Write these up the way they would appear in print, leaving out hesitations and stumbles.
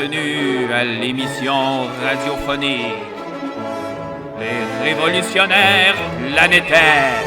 bienvenue à l'émission radiophonique Les Révolutionnaires Planétaires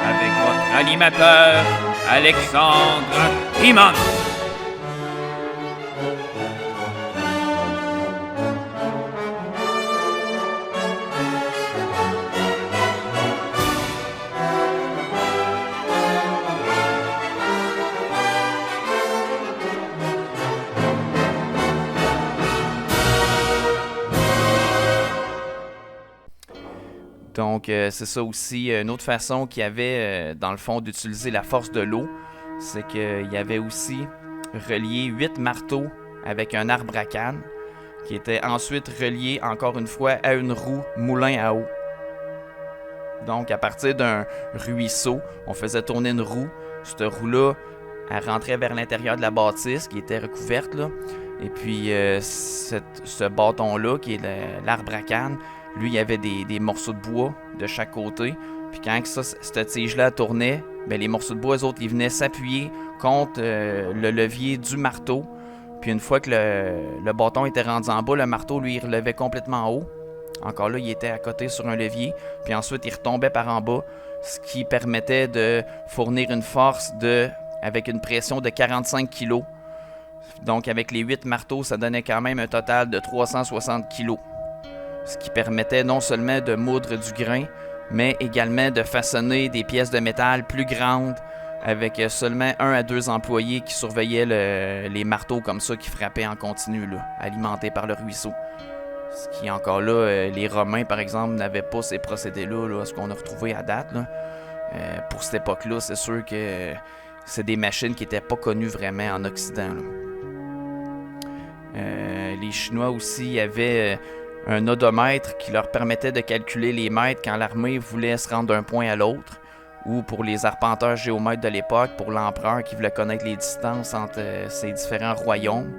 avec votre animateur Alexandre Pimon. Donc, c'est ça aussi, une autre façon qu'il y avait, dans le fond, d'utiliser la force de l'eau, c'est qu'il y avait aussi relié 8 marteaux avec un arbre à canne, qui était ensuite relié, encore une fois, à une roue moulin à eau. Donc, à partir d'un ruisseau, on faisait tourner une roue. Cette roue-là, elle rentrait vers l'intérieur de la bâtisse, qui était recouverte, là. Et puis, ce bâton-là, qui est l'arbre à canne, lui, il y avait des morceaux de bois de chaque côté. Puis quand cette tige-là tournait, bien, les morceaux de bois, eux autres, ils venaient s'appuyer contre le levier du marteau. Puis une fois que le bâton était rendu en bas, le marteau, lui, il relevait complètement en haut. Encore là, il était à côté sur un levier. Puis ensuite, il retombait par en bas, ce qui permettait de fournir une force avec une pression de 45 kg. Donc, avec les 8 marteaux, ça donnait quand même un total de 360 kg. Ce qui permettait non seulement de moudre du grain, mais également de façonner des pièces de métal plus grandes avec seulement 1 à 2 employés qui surveillaient les marteaux comme ça qui frappaient en continu, là, alimentés par le ruisseau. Ce qui, encore là, les Romains, par exemple, n'avaient pas ces procédés-là, là, ce qu'on a retrouvé à date. Là. Pour cette époque-là, c'est sûr que c'est des machines qui n'étaient pas connues vraiment en Occident. Les Chinois aussi avaient un odomètre qui leur permettait de calculer les mètres quand l'armée voulait se rendre d'un point à l'autre, ou pour les arpenteurs géomètres de l'époque, pour l'empereur qui voulait connaître les distances entre ces différents royaumes.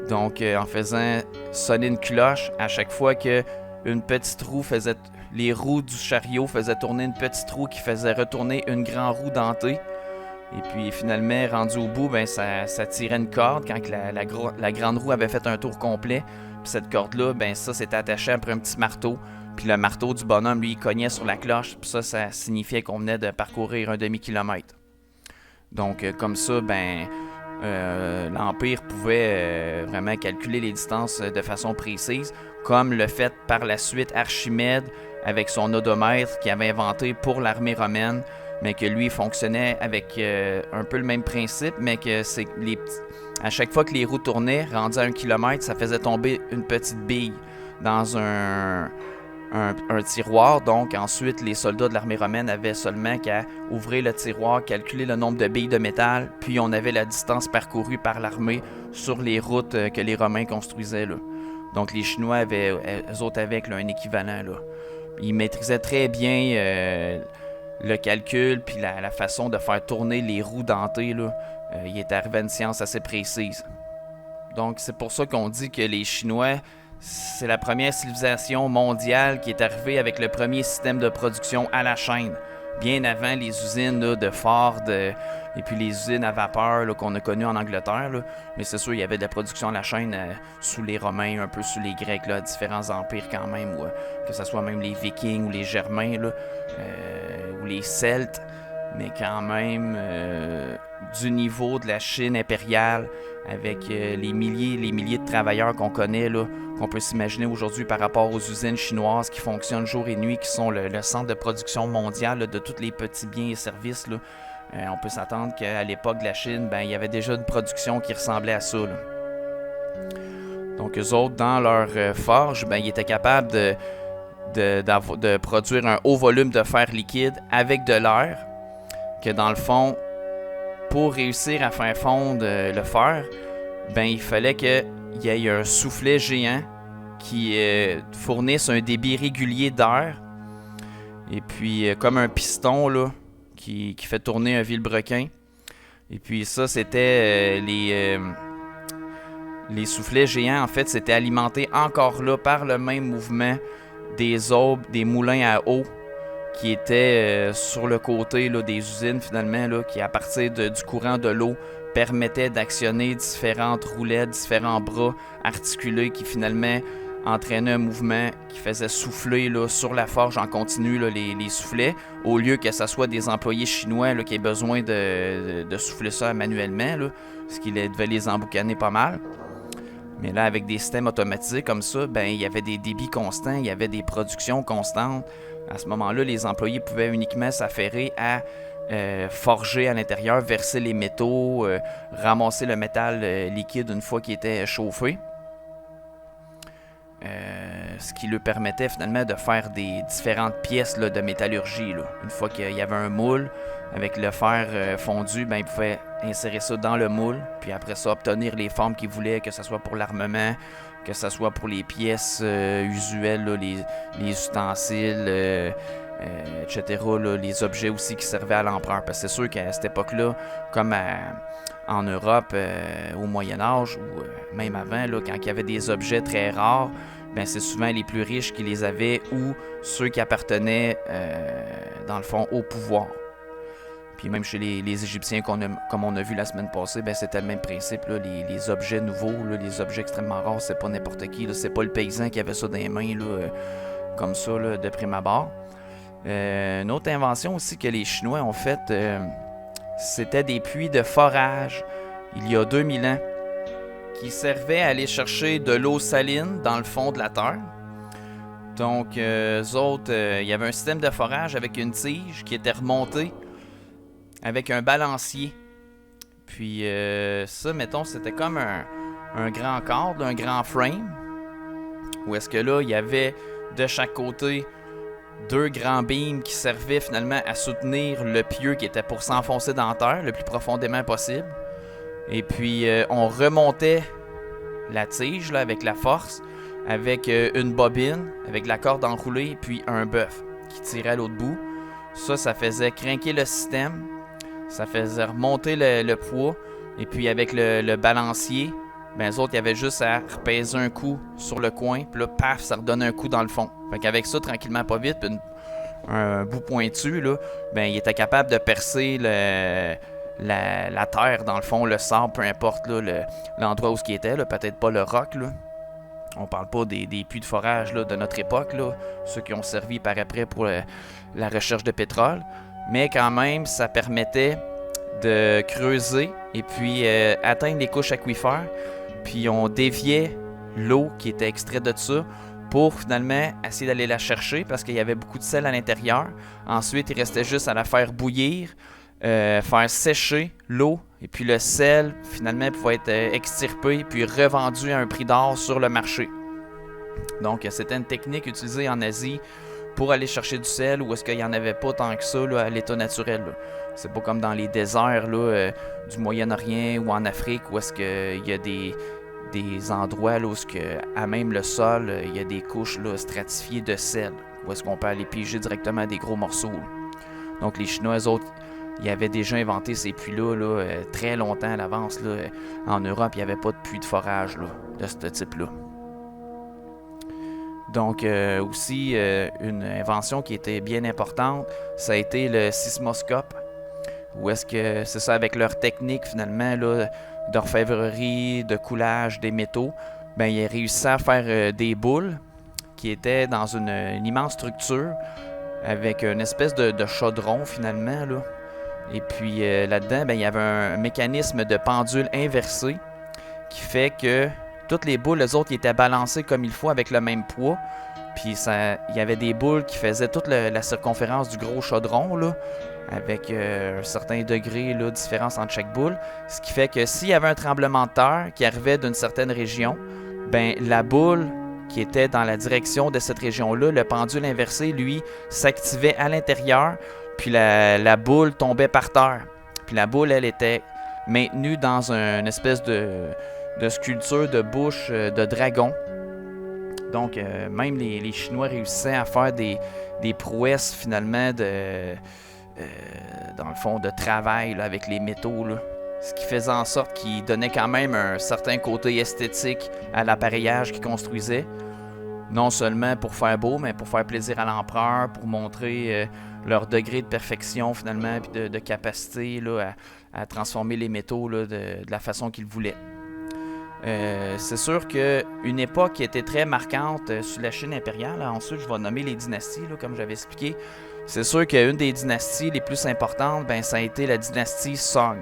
Donc, en faisant sonner une cloche, à chaque fois qu'une petite roue faisait... Les roues du chariot faisaient tourner une petite roue qui faisait retourner une grande roue dentée. Et puis, finalement, rendu au bout, ben, ça tirait une corde quand la grande roue avait fait un tour complet. Puis cette corde-là, ben ça c'était attaché après un petit marteau. Puis le marteau du bonhomme, lui, il cognait sur la cloche. Puis ça signifiait qu'on venait de parcourir un demi-kilomètre. Donc, comme ça, ben l'Empire pouvait vraiment calculer les distances de façon précise, comme le fait par la suite Archimède avec son odomètre qu'il avait inventé pour l'armée romaine, mais que lui fonctionnait avec un peu le même principe, mais que c'est à chaque fois que les roues tournaient, rendu à 1 kilomètre, ça faisait tomber une petite bille dans un tiroir. Donc ensuite, les soldats de l'armée romaine avaient seulement qu'à ouvrir le tiroir, calculer le nombre de billes de métal, puis on avait la distance parcourue par l'armée sur les routes que les Romains construisaient. Là. Donc les Chinois eux autres avec là, un équivalent. Là. Ils maîtrisaient très bien le calcul puis la façon de faire tourner les roues dentées. Là. Il est arrivé à une science assez précise. Donc c'est pour ça qu'on dit que les Chinois, c'est la première civilisation mondiale qui est arrivée avec le premier système de production à la chaîne. Bien avant les usines là, de Ford et puis les usines à vapeur là, qu'on a connues en Angleterre. Là. Mais c'est sûr, il y avait de la production à la chaîne sous les Romains, un peu sous les Grecs, là, différents empires quand même, que ce soit même les Vikings ou les Germains là, ou les Celtes. Mais quand même du niveau de la Chine impériale avec les milliers de travailleurs qu'on connaît, là, qu'on peut s'imaginer aujourd'hui par rapport aux usines chinoises qui fonctionnent jour et nuit, qui sont le centre de production mondial là, de tous les petits biens et services. Là. On peut s'attendre qu'à l'époque de la Chine, ben, il y avait déjà une production qui ressemblait à ça. Là. Donc eux autres, dans leur forge, ben, ils étaient capables de produire un haut volume de fer liquide avec de l'air, que dans le fond, pour réussir à faire fondre le fer, ben il fallait qu'il y ait un soufflet géant qui fournisse un débit régulier d'air. Et puis, comme un piston là, qui fait tourner un vilebrequin. Et puis ça, c'était les soufflets géants. En fait, c'était alimenté encore là par le même mouvement des aubes, des moulins à eau qui étaient sur le côté là, des usines finalement, là, qui à partir du courant de l'eau permettait d'actionner différentes roulettes, différents bras articulés qui finalement entraînait un mouvement qui faisait souffler là, sur la forge en continu là, les soufflets, au lieu que ce soit des employés chinois là, qui aient besoin de souffler ça manuellement, là, ce qui devait les emboucaner pas mal. Mais là, avec des systèmes automatisés comme ça, ben, il y avait des débits constants, il y avait des productions constantes. À ce moment-là, les employés pouvaient uniquement s'affairer à forger à l'intérieur, verser les métaux, ramasser le métal liquide une fois qu'il était chauffé. Ce qui lui permettait finalement de faire des différentes pièces là, de métallurgie. Là. Une fois qu'il y avait un moule avec le fer fondu, ben, il pouvait insérer ça dans le moule, puis après ça obtenir les formes qu'il voulait, que ce soit pour l'armement, que ce soit pour les pièces usuelles, là, les ustensiles, etc., là, les objets aussi qui servaient à l'empereur. Parce que c'est sûr qu'à cette époque-là, comme en Europe, au Moyen-Âge, ou même avant, là, quand il y avait des objets très rares, ben, c'est souvent les plus riches qui les avaient ou ceux qui appartenaient, dans le fond, au pouvoir. Puis même chez les Égyptiens, comme on a vu la semaine passée, ben, c'était le même principe. Là, les objets nouveaux, là, les objets extrêmement rares, c'est pas n'importe qui. Là, c'est pas le paysan qui avait ça dans les mains, là, comme ça, là, de prime abord. Une autre invention aussi que les Chinois ont faite, c'était des puits de forage, il y a 2000 ans, qui servaient à aller chercher de l'eau saline dans le fond de la terre. Donc, eux autres, il y avait un système de forage avec une tige qui était remontée avec un balancier. Puis ça, mettons, c'était comme un grand cadre, un grand frame, où est-ce que là, il y avait de chaque côté 2 grands beams qui servaient finalement à soutenir le pieu qui était pour s'enfoncer dans la terre le plus profondément possible. Et puis, on remontait la tige là, avec la force, avec une bobine, avec la corde enroulée, puis un bœuf qui tirait à l'autre bout. Ça faisait crinquer le système, ça faisait remonter le poids, et puis avec le balancier, ben les autres, il y avait juste à repaiser un coup sur le coin, puis là, paf, ça redonnait un coup dans le fond. Fait qu'avec ça, tranquillement, pas vite, puis un bout pointu, là, ben il était capable de percer la terre, dans le fond, le sable, peu importe là, l'endroit où ce qui était, là, peut-être pas le roc, là. On parle pas des puits de forage là, de notre époque, là, ceux qui ont servi par après pour la recherche de pétrole, mais quand même, ça permettait de creuser et puis atteindre les couches aquifères, puis on déviait l'eau qui était extraite de ça pour finalement essayer d'aller la chercher parce qu'il y avait beaucoup de sel à l'intérieur. Ensuite, il restait juste à la faire bouillir, faire sécher l'eau, et puis le sel finalement pouvait être extirpé puis revendu à un prix d'or sur le marché. Donc c'était une technique utilisée en Asie pour aller chercher du sel où est-ce qu'il n'y en avait pas tant que ça là, à l'état naturel. Là. C'est pas comme dans les déserts là, du Moyen-Orient ou en Afrique où est-ce qu'il y a des endroits là, où est-ce que, à même le sol, il y a des couches là, stratifiées de sel où est-ce qu'on peut aller piger directement des gros morceaux. Là. Donc les Chinois, eux autres, ils avaient déjà inventé ces puits-là là, très longtemps à l'avance. Là. En Europe, il n'y avait pas de puits de forage là, de ce type-là. Donc aussi, une invention qui était bien importante, ça a été le sismoscope. Où est-ce que c'est ça, avec leur technique finalement là, d'orfèvrerie, de coulage des métaux, ben ils réussissaient à faire des boules qui étaient dans une immense structure avec une espèce de chaudron finalement là. Et puis là-dedans, ben, il y avait un mécanisme de pendule inversé qui fait que toutes les boules, les autres, ils étaient balancées comme il faut avec le même poids. Puis il y avait des boules qui faisaient toute la circonférence du gros chaudron, là, avec un certain degré de différence entre chaque boule. Ce qui fait que s'il y avait un tremblement de terre qui arrivait d'une certaine région, ben la boule qui était dans la direction de cette région-là, le pendule inversé, lui, s'activait à l'intérieur, puis la boule tombait par terre. Puis la boule, elle était maintenue dans une espèce de sculpture de bouche de dragon. Donc, même les Chinois réussissaient à faire des prouesses, finalement, dans le fond, de travail là, avec les métaux, là. Ce qui faisait en sorte qu'ils donnaient quand même un certain côté esthétique à l'appareillage qu'ils construisaient. Non seulement pour faire beau, mais pour faire plaisir à l'empereur, pour montrer leur degré de perfection finalement, puis de capacité là, à transformer les métaux là, de la façon qu'ils voulaient. C'est sûr qu'une époque qui était très marquante sous la Chine impériale, ensuite je vais nommer les dynasties, là, comme j'avais expliqué. C'est sûr qu'une des dynasties les plus importantes, ben, ça a été la dynastie Song,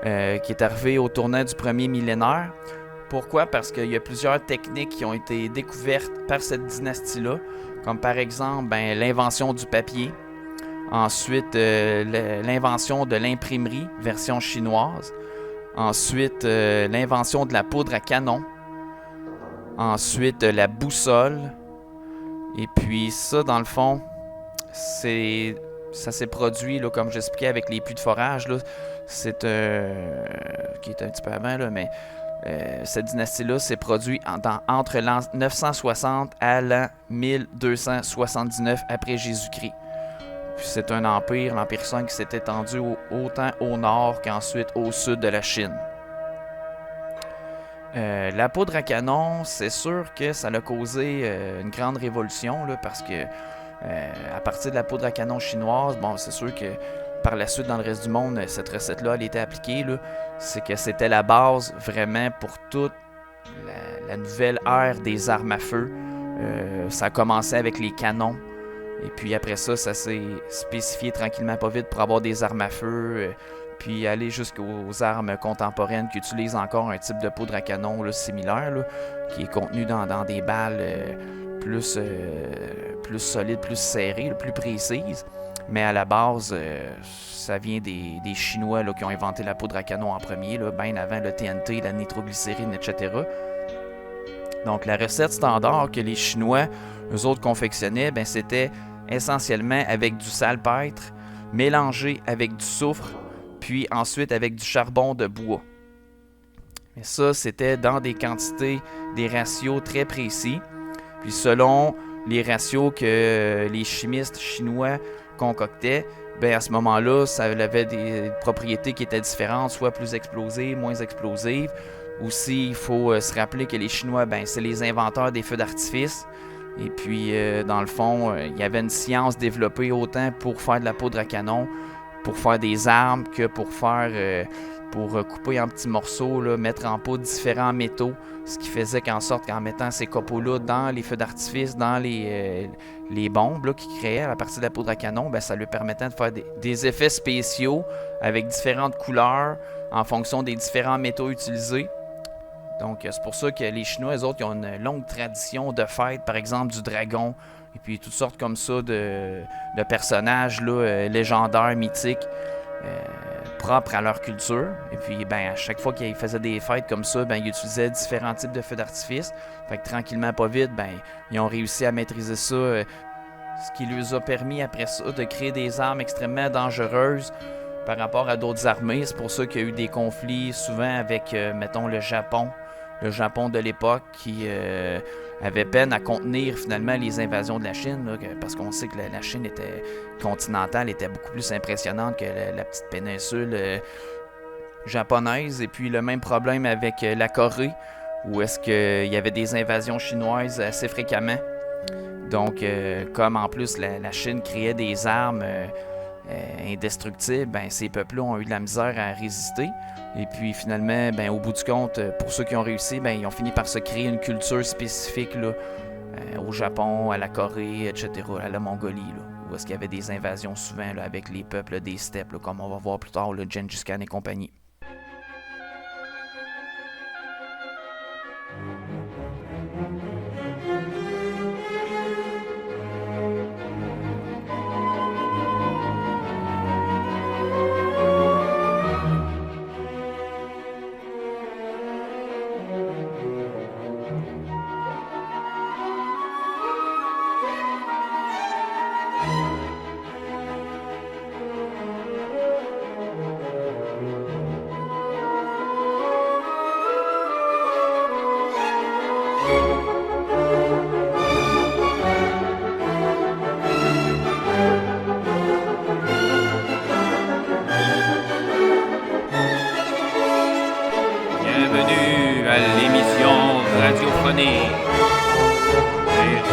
qui est arrivée au tournant du premier millénaire. Pourquoi? Parce qu'il y a plusieurs techniques qui ont été découvertes par cette dynastie-là, comme par exemple ben, l'invention du papier, ensuite l'invention de l'imprimerie, version chinoise, ensuite l'invention de la poudre à canon, ensuite la boussole, et puis ça, dans le fond, ça s'est produit, là, comme j'expliquais, avec les puits de forage, là, qui est un petit peu avant, là, mais cette dynastie-là s'est produite entre l'an 960 à l'an 1279 après Jésus-Christ. Puis c'est un empire, l'Empire Song, qui s'est étendu autant au nord qu'ensuite au sud de la Chine. La poudre à canon, c'est sûr que ça a causé une grande révolution, là, parce que à partir de la poudre à canon chinoise, bon, c'est sûr que par la suite, dans le reste du monde, cette recette-là, elle était appliquée. Là. C'est que c'était la base vraiment pour toute la nouvelle ère des armes à feu. Ça a commencé avec les canons. Et puis après ça, ça s'est spécifié tranquillement pas vite pour avoir des armes à feu. Puis aller jusqu'aux armes contemporaines qui utilisent encore un type de poudre à canon là, similaire, là, qui est contenu dans des balles plus solides, plus serrées, plus précises. Mais à la base, ça vient des Chinois là, qui ont inventé la poudre à canon en premier, là, bien avant le TNT, la nitroglycérine, etc. Donc la recette standard que les Chinois, eux autres, confectionnaient, ben, c'était essentiellement avec du salpêtre, mélangé avec du soufre, puis ensuite avec du charbon de bois. Mais ça, c'était dans des quantités, des ratios très précis. Puis selon les ratios que les chimistes chinois concoctaient, ben à ce moment-là, ça avait des propriétés qui étaient différentes, soit plus explosives, moins explosives. Aussi, il faut se rappeler que les Chinois, ben c'est les inventeurs des feux d'artifice. Et puis, dans le fond, il y avait une science développée autant pour faire de la poudre à canon, pour faire des armes, que pour faire pour couper en petits morceaux, là, mettre en poudre différents métaux, ce qui faisait qu'en sorte qu'en mettant ces copeaux-là dans les feux d'artifice, dans les bombes là, qu'ils créaient à partir de la poudre à canon, ben, ça lui permettait de faire des effets spéciaux avec différentes couleurs en fonction des différents métaux utilisés. Donc, c'est pour ça que les Chinois, eux autres, ils ont une longue tradition de fête, par exemple du dragon, et puis toutes sortes comme ça de personnages là, légendaires, mythiques, propres à leur culture. Et puis, ben, à chaque fois qu'ils faisaient des fêtes comme ça, ben, ils utilisaient différents types de feux d'artifice. Fait que tranquillement, pas vite, ben, ils ont réussi à maîtriser ça, ce qui leur a permis après ça de créer des armes extrêmement dangereuses par rapport à d'autres armées. C'est pour ça qu'il y a eu des conflits souvent avec, mettons, le Japon de l'époque qui avait peine à contenir finalement les invasions de la Chine, là, parce qu'on sait que la Chine était continentale, était beaucoup plus impressionnante que la petite péninsule japonaise. Et puis le même problème avec la Corée, où est-ce qu'il y avait des invasions chinoises assez fréquemment. Donc, comme en plus la Chine créait des armes indestructibles, ben, ces peuples-là ont eu de la misère à résister. Et puis finalement, ben, au bout du compte, pour ceux qui ont réussi, ben, ils ont fini par se créer une culture spécifique là, au Japon, à la Corée, etc., à la Mongolie, là, où est-ce qu'il y avait des invasions souvent là, avec les peuples des steppes, là, comme on va voir plus tard, le Gengis Khan et compagnie.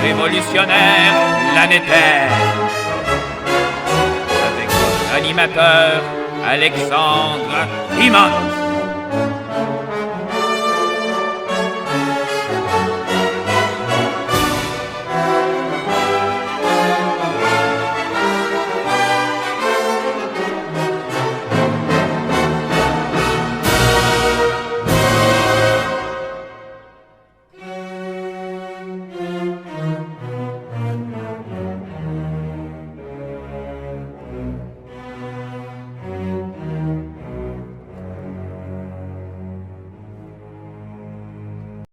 Les révolutionnaires planétaires. animateur, Alexandre Immense.